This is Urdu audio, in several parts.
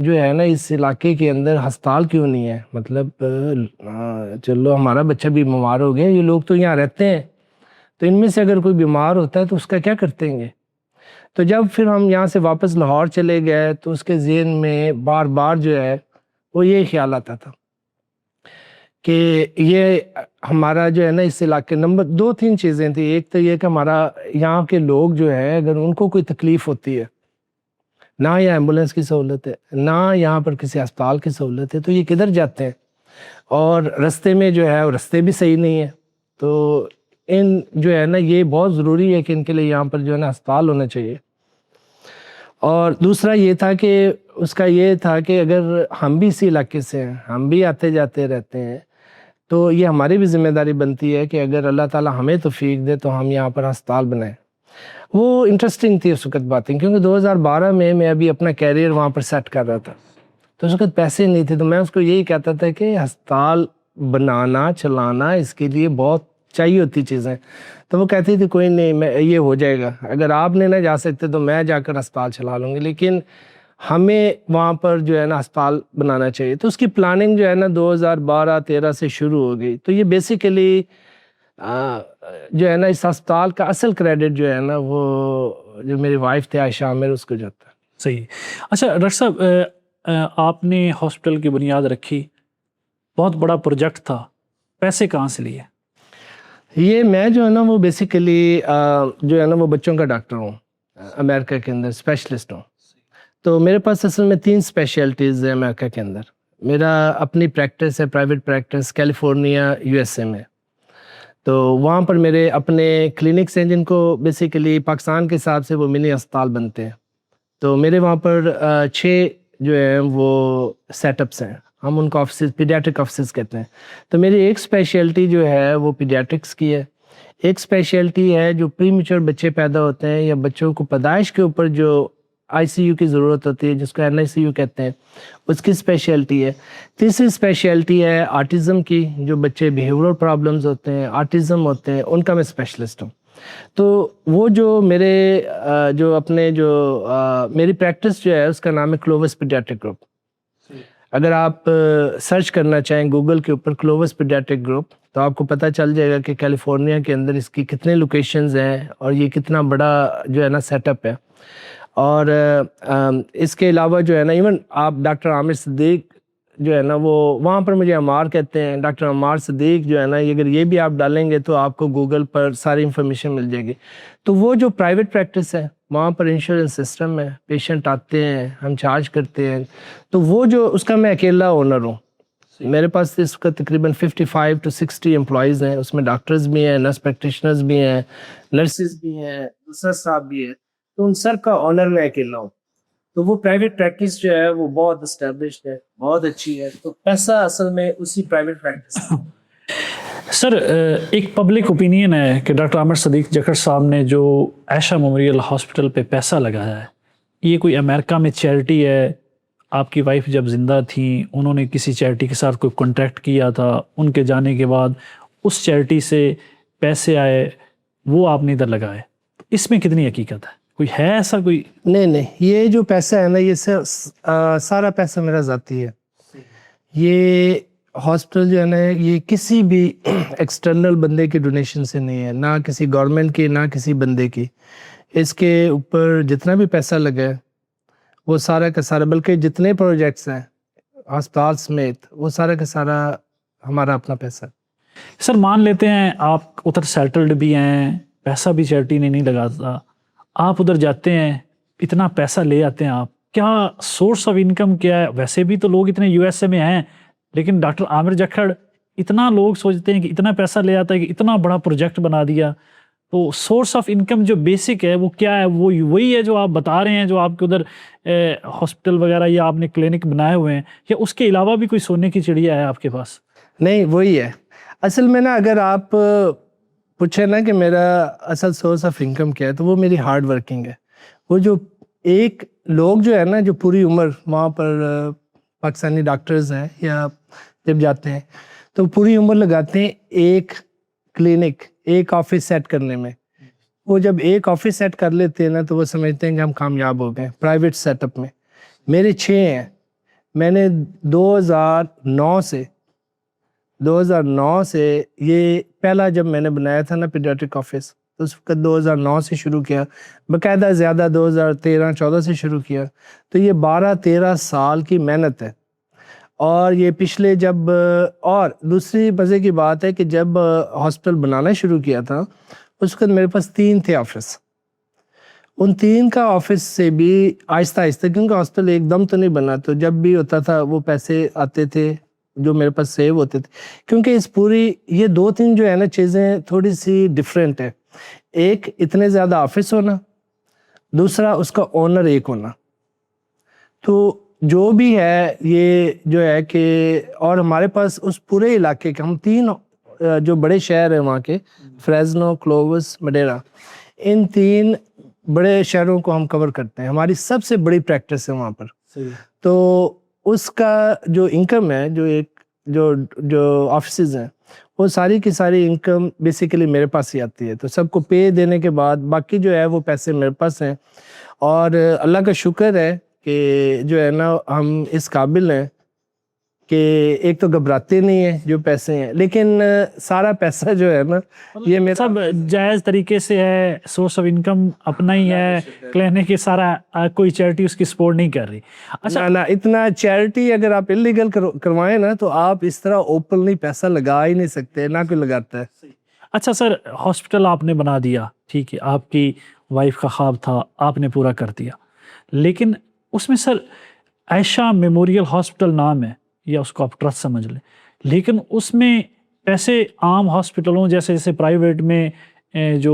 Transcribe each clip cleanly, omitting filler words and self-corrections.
جو ہے نا اس علاقے کے اندر ہسپتال کیوں نہیں ہے؟ مطلب چلو ہمارا بچہ بھی بیمار ہو گیا، یہ لوگ تو یہاں رہتے ہیں، تو ان میں سے اگر کوئی بیمار ہوتا ہے تو اس کا کیا کرتے ہیں؟ تو جب پھر ہم یہاں سے واپس لاہور چلے گئے تو اس کے ذہن میں بار بار جو ہے وہ یہ خیال آتا تھا کہ یہ ہمارا جو ہے نا اس علاقے نمبر 2-3 چیزیں تھیں. ایک تو یہ کہ ہمارا یہاں کے لوگ جو ہے اگر ان کو کوئی تکلیف ہوتی ہے، نہ یہاں ایمبولینس کی سہولت ہے، نہ یہاں پر کسی ہسپتال کی سہولت ہے، تو یہ کدھر جاتے ہیں؟ اور رستے میں جو ہے رستے بھی صحیح نہیں ہیں. تو ان جو ہے نا یہ بہت ضروری ہے کہ ان کے لیے یہاں پر جو ہے نا ہسپتال ہونا چاہیے. اور دوسرا یہ تھا کہ اس کا یہ تھا کہ اگر ہم بھی اسی علاقے سے ہیں، ہم بھی آتے جاتے رہتے ہیں، تو یہ ہماری بھی ذمہ داری بنتی ہے کہ اگر اللہ تعالیٰ ہمیں توفیق دے تو ہم یہاں پر ہسپتال بنائیں. وہ انٹرسٹنگ تھی اس وقت باتیں، کیونکہ 2012 میں ابھی اپنا کیریئر وہاں پر سیٹ کر رہا تھا، تو اس وقت پیسے نہیں تھے. تو میں اس کو یہی کہتا تھا کہ ہسپتال بنانا چلانا اس کے لیے بہت چاہیے ہوتی چیزیں. تو وہ کہتی تھی کوئی نہیں، میں یہ ہو جائے گا، اگر آپ نے نہ جا سکتے تو میں جا کر ہسپتال چلا لوں گی، لیکن ہمیں وہاں پر جو ہے نا ہسپتال بنانا چاہیے. تو اس کی پلاننگ جو ہے نا 2012-13 سے شروع ہو گئی. تو یہ بیسیکلی جو ہے نا اس ہسپتال کا اصل کریڈٹ جو ہے نا وہ جو میری وائف تھے عائشہ عامر اس کو جاتا ہے. صحیح. اچھا ڈاکٹر صاحب، آپ نے ہاسپٹل کی بنیاد رکھی، بہت بڑا پروجیکٹ تھا، پیسے کہاں سے لیے؟ یہ میں جو ہے نا وہ بیسیکلی جو ہے نا وہ بچوں کا ڈاکٹر ہوں، امریکہ کے اندر اسپیشلسٹ ہوں. تو میرے پاس اصل میں 3 اسپیشلٹیز ہیں امریکہ کے اندر. میرا اپنی پریکٹس ہے، پرائیویٹ پریکٹس کیلیفورنیا USA میں. تو وہاں پر میرے اپنے کلینکس ہیں جن کو بیسیکلی پاکستان کے حساب سے وہ منی ہسپتال بنتے ہیں. تو میرے وہاں پر 6 جو ہیں وہ سیٹ اپس ہیں، ہم ان کو آفسز پیڈیاٹرک آفسز کہتے ہیں. تو میری ایک اسپیشلٹی جو ہے وہ پیڈیاٹرکس کی ہے، ایک اسپیشلٹی ہے جو پری میچور بچے پیدا ہوتے ہیں یا بچوں کو پیدائش کے اوپر جو ICU کی ضرورت ہوتی ہے جس کو NICU کہتے ہیں، اس کی اسپیشلٹی ہے. تیسری اسپیشلٹی ہے آٹزم کی، جو بچے بیہیورل پرابلمز ہوتے ہیں، آٹزم ہوتے ہیں، ان کا میں اسپیشلسٹ ہوں. تو وہ جو میرے جو اپنے جو میری پریکٹس جو ہے اس کا نام ہے کلووس پیڈیاٹرک گروپ. اگر آپ سرچ کرنا چاہیں گوگل کے اوپر کلووس پیڈیاٹرک گروپ تو آپ کو پتہ چل جائے گا کہ کیلیفورنیا کے اندر اس کی کتنے لوکیشنز ہیں اور یہ کتنا بڑا جو ہے نا سیٹ اپ ہے. اور اس کے علاوہ جو ہے نا ایون آپ ڈاکٹر عامر صدیق جو ہے نا وہ وہاں پر مجھے عمار کہتے ہیں، ڈاکٹر عمار صدیق جو ہے نا اگر یہ بھی آپ ڈالیں گے تو آپ کو گوگل پر ساری انفارمیشن مل جائے گی. تو وہ جو پرائیویٹ پریکٹس ہے وہاں پر انشورنس سسٹم ہے، پیشنٹ آتے ہیں ہم چارج کرتے ہیں. تو وہ جو اس کا میں اکیلا اونر ہوں. میرے پاس اس کا تقریباً 55 to 60 امپلائیز ہیں، اس میں ڈاکٹرز بھی ہیں، نرس پریکٹیشنرز بھی ہیں، نرسز بھی ہیں، دوسرا صاحب بھی ہیں. تو ان سب کا آنر میں اکیلا ہوں. تو وہ پرائیویٹ پریکٹس جو ہے وہ بہت اسٹیبلشڈ ہے، بہت اچھی ہے. تو پیسہ اصل میں اسی پرائیویٹ پریکٹس. سر، ایک پبلک اوپینین ہے کہ ڈاکٹر عامر صدیق جکھڑ صاحب نے جو عائشہ میموریل ہاسپٹل پہ پیسہ لگایا ہے، یہ کوئی امریکہ میں چیریٹی ہے. آپ کی وائف جب زندہ تھیں انہوں نے کسی چیریٹی کے ساتھ کوئی کانٹیکٹ کیا تھا، ان کے جانے کے بعد اس چیریٹی سے پیسے آئے، وہ آپ نے ادھر لگائے. اس میں کتنی حقیقت ہے؟ کوئی ہے ایسا کوئی؟ نہیں، یہ جو پیسہ ہے نا یہ سارا پیسہ میرا ذاتی ہے. یہ ہاسپٹل جو ہے نا یہ کسی بھی ایکسٹرنل بندے کے ڈونیشن سے نہیں ہے، نہ کسی گورنمنٹ کی نہ کسی بندے کی. اس کے اوپر جتنا بھی پیسہ لگا ہے وہ سارا کا سارا، بلکہ جتنے پروجیکٹس ہیں ہسپتال سمیت وہ سارا کا سارا ہمارا اپنا پیسہ. سر مان لیتے ہیں آپ ادھر سیٹلڈ بھی ہیں، پیسہ بھی چیریٹی نے نہیں لگاتا، آپ ادھر جاتے ہیں اتنا پیسہ لے آتے ہیں، آپ کیا سورس آف انکم کیا ہے؟ ویسے بھی تو لوگ اتنے USA میں ہیں، لیکن ڈاکٹر عامر جکھڑ اتنا لوگ سوچتے ہیں کہ اتنا پیسہ لے آتا ہے کہ اتنا بڑا پروجیکٹ بنا دیا. تو سورس آف انکم جو بیسک ہے وہ کیا ہے؟ وہ وہی ہے جو آپ بتا رہے ہیں، جو آپ کے ادھر ہاسپٹل وغیرہ یا آپ نے کلینک بنائے ہوئے ہیں، یا اس کے علاوہ بھی کوئی سونے کی چڑیا ہے آپ کے پاس؟ نہیں، وہی ہے اصل میں نا. اگر آپ پوچھیں نا کہ میرا اصل سورس آف انکم کیا ہے تو وہ میری ہارڈ ورکنگ ہے. وہ جو ایک لوگ جو ہے نا جو پوری عمر وہاں پر پاکستانی ڈاکٹرز ہیں یا جب جاتے ہیں تو پوری عمر لگاتے ہیں ایک کلینک ایک آفس سیٹ کرنے میں. وہ جب ایک آفس سیٹ کر لیتے ہیں نا تو وہ سمجھتے ہیں کہ ہم کامیاب ہو گئے پرائیویٹ سیٹ اپ میں. میرے 6 ہیں میں نے 2009 سے یہ پہلا جب میں نے بنایا تھا نا پیڈیاٹرک آفس، تو اس وقت 2009 سے شروع کیا، باقاعدہ زیادہ 2013-14 سے شروع کیا، تو یہ 12-13 سال کی محنت ہے۔ اور یہ پچھلے جب، اور دوسری مزے کی بات ہے کہ جب ہاسپٹل بنانا شروع کیا تھا اس وقت میرے پاس 3 تھے آفس، ان 3 کا آفس سے بھی آہستہ آہستہ، کیونکہ ہاسپٹل ایک دم تو نہیں بنا، تو جب بھی ہوتا تھا وہ پیسے آتے تھے جو میرے پاس سیو ہوتے تھے، کیونکہ اس پوری یہ 2-3 جو ہے نا چیزیں تھوڑی سی ڈیفرنٹ ہے، ایک اتنے زیادہ آفس ہونا، دوسرا اس کا اونر ایک ہونا۔ تو جو بھی ہے یہ جو ہے کہ، اور ہمارے پاس اس پورے علاقے کے ہم 3 جو بڑے شہر ہیں وہاں کے، فریزنو، کلووس، مڈیرا، ان 3 بڑے شہروں کو ہم کور کرتے ہیں، ہماری سب سے بڑی پریکٹس ہے وہاں پر۔ تو اس کا جو انکم ہے، جو آفیسز ہیں، وہ ساری کی ساری انکم بیسیکلی میرے پاس ہی آتی ہے، تو سب کو پے دینے کے بعد باقی جو ہے وہ پیسے میرے پاس ہیں۔ اور اللہ کا شکر ہے کہ جو ہے نا ہم اس قابل ہیں کہ ایک تو گھبراتے نہیں ہیں جو پیسے ہیں، لیکن سارا پیسہ جو ہے نا یہ میرا سب جائز طریقے سے ہے، سورس آف انکم اپنا ہی ہے، کہنے کہ سارا کوئی چیریٹی اس کی سپورٹ نہیں کر رہی۔ اچھا نہ اتنا چیریٹی اگر آپ انلیگل کروائیں نا تو آپ اس طرح اوپنلی پیسہ لگا ہی نہیں سکتے، نہ کوئی لگاتا ہے۔ اچھا سر، ہاسپٹل آپ نے بنا دیا، ٹھیک ہے، آپ کی وائف کا خواب تھا، آپ نے پورا کر دیا، لیکن اس میں سر عائشہ میموریل ہاسپٹل نام ہے، یا اس کو آپ ٹرسٹ سمجھ لیں، لیکن اس میں پیسے عام ہاسپٹلوں جیسے پرائیویٹ میں جو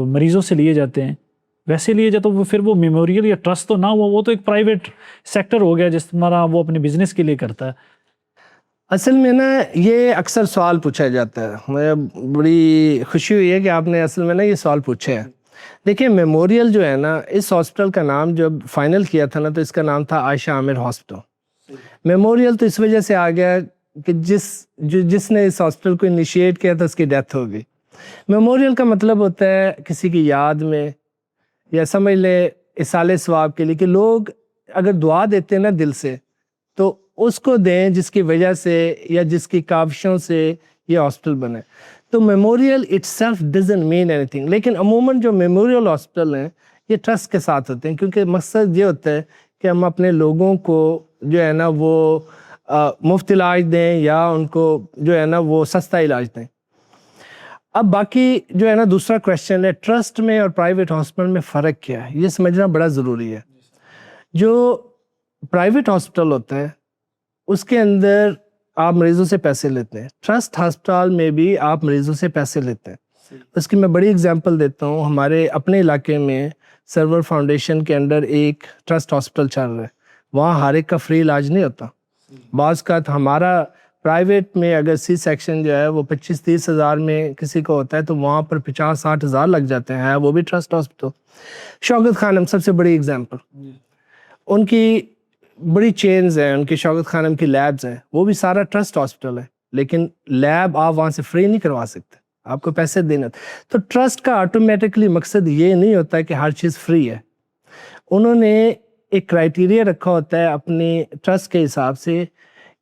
مریضوں سے لیے جاتے ہیں ویسے لیے جاتے، تو پھر وہ میموریل یا ٹرسٹ تو نہ ہوا، وہ تو ایک پرائیویٹ سیکٹر ہو گیا جس طرح وہ اپنے بزنس کے لیے کرتا ہے۔ اصل میں نا یہ اکثر سوال پوچھا جاتا ہے، مجھے بڑی خوشی ہوئی ہے کہ آپ نے اصل میں نا یہ سوال پوچھا ہے۔ دیکھیں میموریل جو ہے نا، اس ہاسپٹل کا نام جب فائنل کیا تھا نا تو اس کا نام تھا عائشہ عامر ہاسپٹل۔ میموریل تو اس وجہ سے آ گیا کہ جس نے اس ہاسپٹل کو انیشیٹ کیا تھا اس کی ڈیتھ ہو گئی۔ میموریل کا مطلب ہوتا ہے کسی کی یاد میں، یا سمجھ لے اصالِ ثواب کے لیے، کہ لوگ اگر دعا دیتے ہیں نا دل سے تو اس کو دیں جس کی وجہ سے یا جس کی کاوشوں سے یہ ہاسپٹل بنے۔ تو memorial it self doesn't mean any thing, لیکن عموماً جو میموریل ہاسپٹل ہیں یہ ٹرسٹ کے ساتھ ہوتے ہیں، کیونکہ مقصد یہ ہوتا ہے کہ ہم اپنے لوگوں کو جو ہے نا وہ مفت علاج دیں، یا ان کو جو ہے نا وہ سستا علاج دیں۔ اب باقی جو ہے نا دوسرا کویشچن ہے، ٹرسٹ میں اور پرائیویٹ ہاسپٹل میں فرق کیا ہے، یہ سمجھنا بڑا ضروری ہے۔ جو پرائیویٹ ہاسپٹل ہوتا ہے اس کے اندر آپ مریضوں سے پیسے لیتے ہیں، ٹرسٹ ہسپتال میں بھی آپ مریضوں سے پیسے لیتے ہیں۔ اس کی میں بڑی اگزامپل دیتا ہوں، ہمارے اپنے علاقے میں سرور فاؤنڈیشن کے انڈر ایک ٹرسٹ ہاسپٹل چل رہا ہے، وہاں ہر ایک کا فری علاج نہیں ہوتا۔ بعض کا ہمارا پرائیویٹ میں اگر سی سیکشن جو ہے وہ 25-30 ہزار میں کسی کو ہوتا ہے تو وہاں پر 50-60 ہزار لگ جاتے ہیں، وہ بھی ٹرسٹ ہاسپٹل۔ شوکت خانم سب سے بڑی اگزامپل، ان کی بڑی چینز ہیں، ان کی شوکت خانم کی لیبز ہیں، وہ بھی سارا ٹرسٹ ہاسپٹل ہے، لیکن لیب آپ وہاں سے فری نہیں کروا سکتے، آپ کو پیسے دینے۔ تو ٹرسٹ کا آٹومیٹکلی مقصد یہ نہیں ہوتا ہے کہ ہر چیز فری ہے، انہوں نے ایک کرائیٹیریا رکھا ہوتا ہے اپنی ٹرسٹ کے حساب سے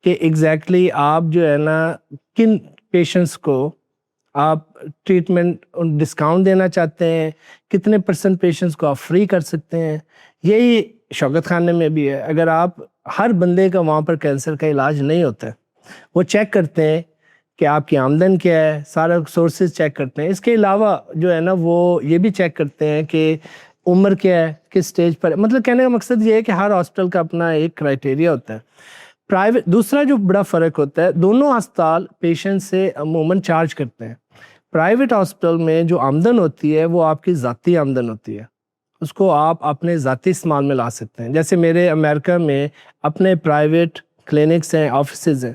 کہ ایگزیکٹلی آپ جو ہے نا کن پیشنٹس کو آپ ٹریٹمنٹ ڈسکاؤنٹ دینا چاہتے ہیں، کتنے % پیشنٹس کو آپ فری کر سکتے ہیں۔ یہی شوکت خانے میں بھی ہے، اگر آپ ہر بندے کا وہاں پر کینسر کا علاج نہیں ہوتا ہے، وہ چیک کرتے ہیں کہ آپ کی آمدن کیا ہے، سارا سورسز چیک کرتے ہیں۔ اس کے علاوہ جو ہے نا وہ یہ بھی چیک کرتے ہیں کہ عمر کیا ہے، کس سٹیج پر ہے۔ مطلب کہنے کا مقصد یہ ہے کہ ہر ہاسپٹل کا اپنا ایک کرائیٹیریا ہوتا ہے۔ پرائیویٹ دوسرا جو بڑا فرق ہوتا ہے، دونوں ہسپتال پیشنٹ سے عموماً چارج کرتے ہیں۔ پرائیویٹ ہاسپٹل میں جو آمدن ہوتی ہے وہ آپ کی ذاتی آمدن ہوتی ہے، اس کو آپ اپنے ذاتی استعمال میں لا سکتے ہیں۔ جیسے میرے امریکہ میں اپنے پرائیویٹ کلینکس ہیں، آفیسز ہیں،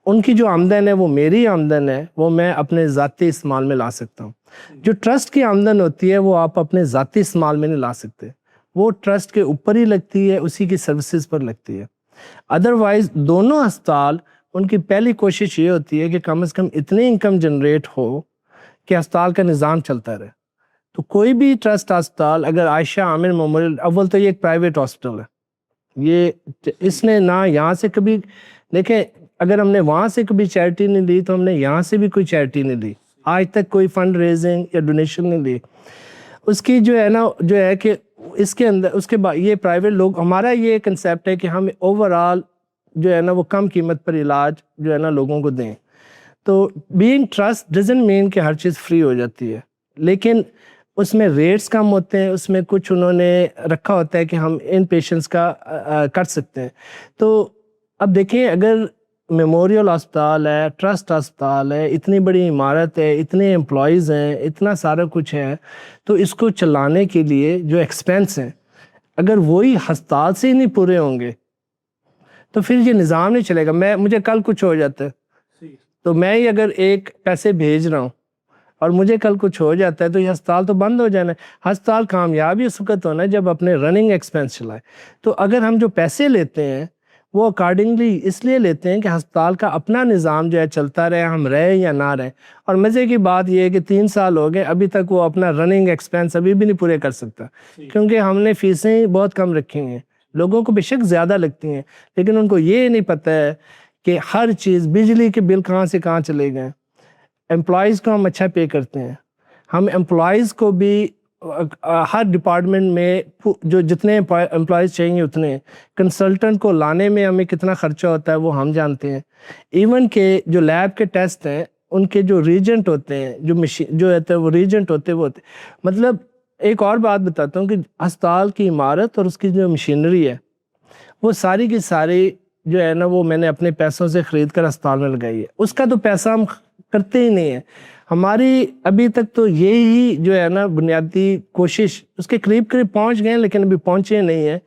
ان کی جو آمدن ہے وہ میری آمدن ہے، وہ میں اپنے ذاتی استعمال میں لا سکتا ہوں۔ جو ٹرسٹ کی آمدن ہوتی ہے وہ آپ اپنے ذاتی استعمال میں نہیں لا سکتے، وہ ٹرسٹ کے اوپر ہی لگتی ہے، اسی کی سروسز پر لگتی ہے۔ ادروائز دونوں ہسپتال ان کی پہلی کوشش یہ ہوتی ہے کہ کم از کم اتنی انکم جنریٹ ہو کہ ہسپتال کا نظام چلتا رہے۔ تو کوئی بھی ٹرسٹ ہسپتال اگر عائشہ عامر میموریل، اول تو یہ ایک پرائیویٹ ہاسپٹل ہے، یہ اس نے نہ یہاں سے کبھی دیکھیں، اگر ہم نے وہاں سے کبھی چیریٹی نہیں لی تو ہم نے یہاں سے بھی کوئی چیریٹی نہیں لی، آج تک کوئی فنڈ ریزنگ یا ڈونیشن نہیں لی. اس کی جو ہے نا جو ہے کہ اس کے اندر اس کے بعد یہ پرائیویٹ لوگ، ہمارا یہ کنسیپٹ ہے کہ ہم اوور آل جو ہے نا وہ کم قیمت پر علاج جو ہے نا لوگوں کو دیں. تو بینگ ٹرسٹ ڈزنٹ مین کہ ہر چیز فری ہو جاتی ہے، لیکن اس میں ریٹس کم ہوتے ہیں، اس میں کچھ انہوں نے رکھا ہوتا ہے کہ ہم ان پیشنٹس کا کر سکتے ہیں. تو اب دیکھیں، اگر میموریل ہسپتال ہے، ٹرسٹ ہسپتال ہے، اتنی بڑی عمارت ہے، اتنے امپلائیز ہیں، اتنا سارا کچھ ہے، تو اس کو چلانے کے لیے جو ایکسپینس ہیں اگر وہی ہسپتال سے ہی نہیں پورے ہوں گے تو پھر یہ نظام نہیں چلے گا. مجھے کل کچھ ہو جاتا ہے تو میں ہی اگر ایک پیسے بھیج رہا ہوں اور مجھے کل کچھ ہو جاتا ہے تو یہ ہسپتال تو بند ہو جانا ہے. ہسپتال کامیاب ہی اس وقت ہونا ہے جب اپنے رننگ ایکسپینس چلائے. تو اگر ہم جو پیسے لیتے ہیں وہ اکارڈنگلی اس لیے لیتے ہیں کہ ہسپتال کا اپنا نظام جو ہے چلتا رہے، ہم رہے یا نہ رہیں. اور مزے کی بات یہ ہے کہ 3 سال ہو گئے ابھی تک وہ اپنا رننگ ایکسپینس ابھی بھی نہیں پورے کر سکتا، کیونکہ ہم نے فیسیں بہت کم رکھی ہیں. لوگوں کو بے شک زیادہ لگتی ہیں لیکن ان کو یہ نہیں پتہ ہے کہ ہر چیز، بجلی کے بل کہاں سے کہاں چلے گئے. امپلائیز کو ہم اچھا پے کرتے ہیں، ہم امپلائیز کو بھی ہر ڈپارٹمنٹ میں جو جتنے امپلائیز چاہیے اتنے، کنسلٹنٹ کو لانے میں ہمیں کتنا خرچہ ہوتا ہے وہ ہم جانتے ہیں. ایون کہ جو لیب کے ٹیسٹ ہیں ان کے جو ریجنٹ ہوتے ہیں، جو مشین جو ہوتے ہیں وہ ریجنٹ ہوتے ہیں، وہ ہوتے مطلب. ایک اور بات بتاتا ہوں کہ ہسپتال کی عمارت اور اس کی جو مشینری ہے وہ ساری کی ساری جو ہے نا وہ میں نے اپنے پیسوں سے خرید کر ہسپتال میں لگائی ہے. اس کا تو پیسہ ہم کرتے ہی نہیں ہیں. ہماری ابھی تک تو یہی جو ہے نا بنیادی کوشش اس کے قریب پہنچ گئے ہیں لیکن ابھی پہنچے نہیں ہیں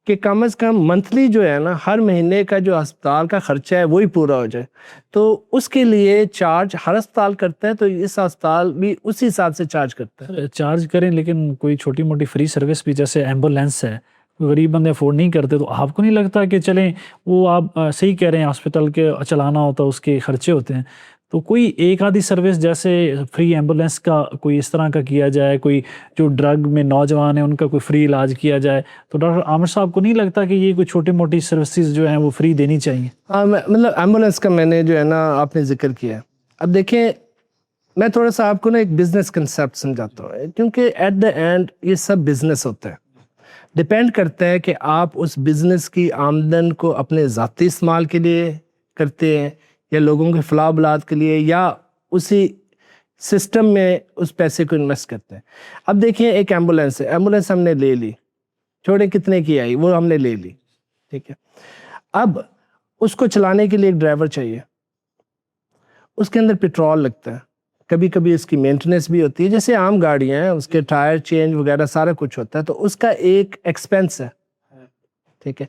کہ کم از کم منتھلی جو ہے نا ہر مہینے کا جو ہسپتال کا خرچہ ہے وہی پورا ہو جائے. تو اس کے لیے چارج ہر ہسپتال کرتا ہے، تو اس ہسپتال بھی اسی حساب سے چارج کرتا ہے. چارج کریں لیکن کوئی چھوٹی موٹی فری سروس بھی، جیسے ایمبولینس ہے، غریب بندے افورڈ نہیں کرتے، تو آپ کو نہیں لگتا کہ چلیں وہ آپ صحیح کہہ رہے ہیں ہاسپٹل کے چلانا ہوتا ہے، اس کے خرچے ہوتے ہیں، تو کوئی ایک آدھی سروس جیسے فری ایمبولینس کا کوئی اس طرح کا کیا جائے، کوئی جو ڈرگ میں نوجوان ہیں ان کا کوئی فری علاج کیا جائے، تو ڈاکٹر عامر صاحب کو نہیں لگتا کہ یہ کوئی چھوٹی موٹی سروسز جو ہیں وہ فری دینی چاہیے؟ مطلب ایمبولینس کا میں نے جو ہے نا آپ نے ذکر کیا. اب دیکھیں، میں تھوڑا سا آپ کو نا ایک بزنس کنسیپٹ سمجھاتا ہوں، کیونکہ ایٹ دا اینڈ یہ سب بزنس ہوتا ہے. ڈپینڈ کرتا ہے کہ آپ اس بزنس کی آمدن کو اپنے ذاتی استعمال کے لیے کرتے ہیں یا لوگوں کے فلاح بلاد کے لیے، یا اسی سسٹم میں اس پیسے کو انویسٹ کرتے ہیں. اب دیکھیں، ایک ایمبولینس ہے، ایمبولینس ہم نے لے لی، چھوڑے کتنے کی آئی وہ ہم نے لے لی، ٹھیک ہے. اب اس کو چلانے کے لیے ایک ڈرائیور چاہیے، اس کے اندر پیٹرول لگتا ہے، کبھی کبھی اس کی مینٹیننس بھی ہوتی ہے، جیسے عام گاڑیاں ہیں اس کے ٹائر چینج وغیرہ سارا کچھ ہوتا ہے، تو اس کا ایک ایکسپینس ہے، ٹھیک ہے.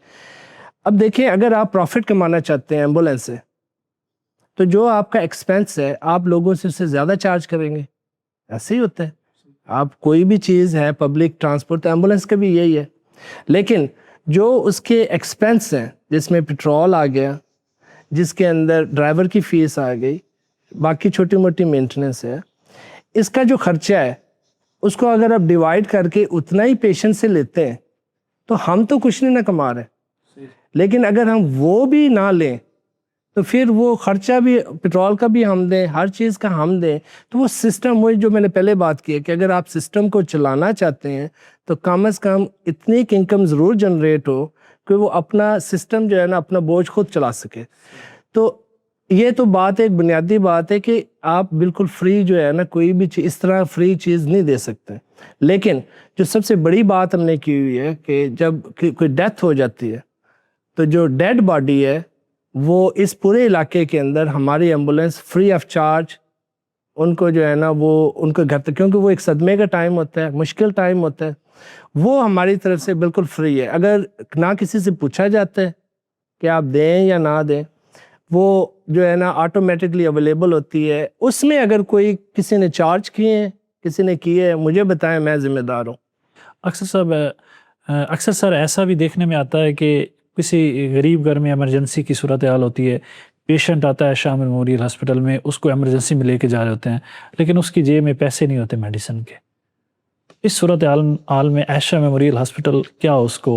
اب دیکھیں، اگر آپ پروفٹ کمانا چاہتے ہیں ایمبولینس سے تو جو آپ کا ایکسپینس ہے آپ لوگوں سے اس سے زیادہ چارج کریں گے. ایسے ہی ہوتا ہے، آپ کوئی بھی چیز ہے پبلک ٹرانسپورٹ، ایمبولینس کا بھی یہی ہے. لیکن جو اس کے ایکسپینس ہیں، جس میں پیٹرول آ گیا، جس کے اندر ڈرائیور کی فیس آ گئی، باقی چھوٹی موٹی مینٹیننس ہے، اس کا جو خرچہ ہے اس کو اگر آپ ڈیوائڈ کر کے اتنا ہی پیشنٹ سے لیتے ہیں تو ہم تو کچھ نہیں نہ کما رہے. لیکن اگر ہم وہ بھی نہ لیں تو پھر وہ خرچہ بھی پیٹرول کا بھی ہم دیں، ہر چیز کا ہم دیں، تو وہ سسٹم، وہی جو میں نے پہلے بات کی ہے کہ اگر آپ سسٹم کو چلانا چاہتے ہیں تو کم از کم اتنی انکم ضرور جنریٹ ہو کہ وہ اپنا سسٹم جو ہے نا اپنا بوجھ خود چلا سکے. تو یہ تو بات ایک بنیادی بات ہے کہ آپ بالکل فری جو ہے نا کوئی بھی چیز اس طرح فری چیز نہیں دے سکتے. لیکن جو سب سے بڑی بات ہم نے کی ہوئی ہے کہ جب کوئی ڈیتھ ہو جاتی ہے تو جو ڈیڈ باڈی ہے وہ اس پورے علاقے کے اندر ہماری ایمبولینس فری آف چارج ان کو جو ہے نا وہ ان کو گھر تک، کیونکہ وہ ایک صدمے کا ٹائم ہوتا ہے، مشکل ٹائم ہوتا ہے، وہ ہماری طرف سے بالکل فری ہے. اگر نہ کسی سے پوچھا جاتا ہے کہ آپ دیں یا نہ دیں، وہ جو ہے نا آٹومیٹکلی اویلیبل ہوتی ہے. اس میں اگر کوئی کسی نے چارج کیے ہیں، کسی نے کیے ہیں، مجھے بتائیں، میں ذمہ دار ہوں. اکثر سر ایسا بھی دیکھنے میں آتا ہے کہ کسی غریب گھر میں ایمرجنسی کی صورتحال ہوتی ہے، پیشنٹ آتا ہے شاہ میموریل ہاسپٹل میں، اس کو ایمرجنسی میں لے کے جا رہے ہوتے ہیں لیکن اس کی جیب میں پیسے نہیں ہوتے میڈیسن کے. اس صورتحال میں عائشہ میموریل ہاسپٹل کیا اس کو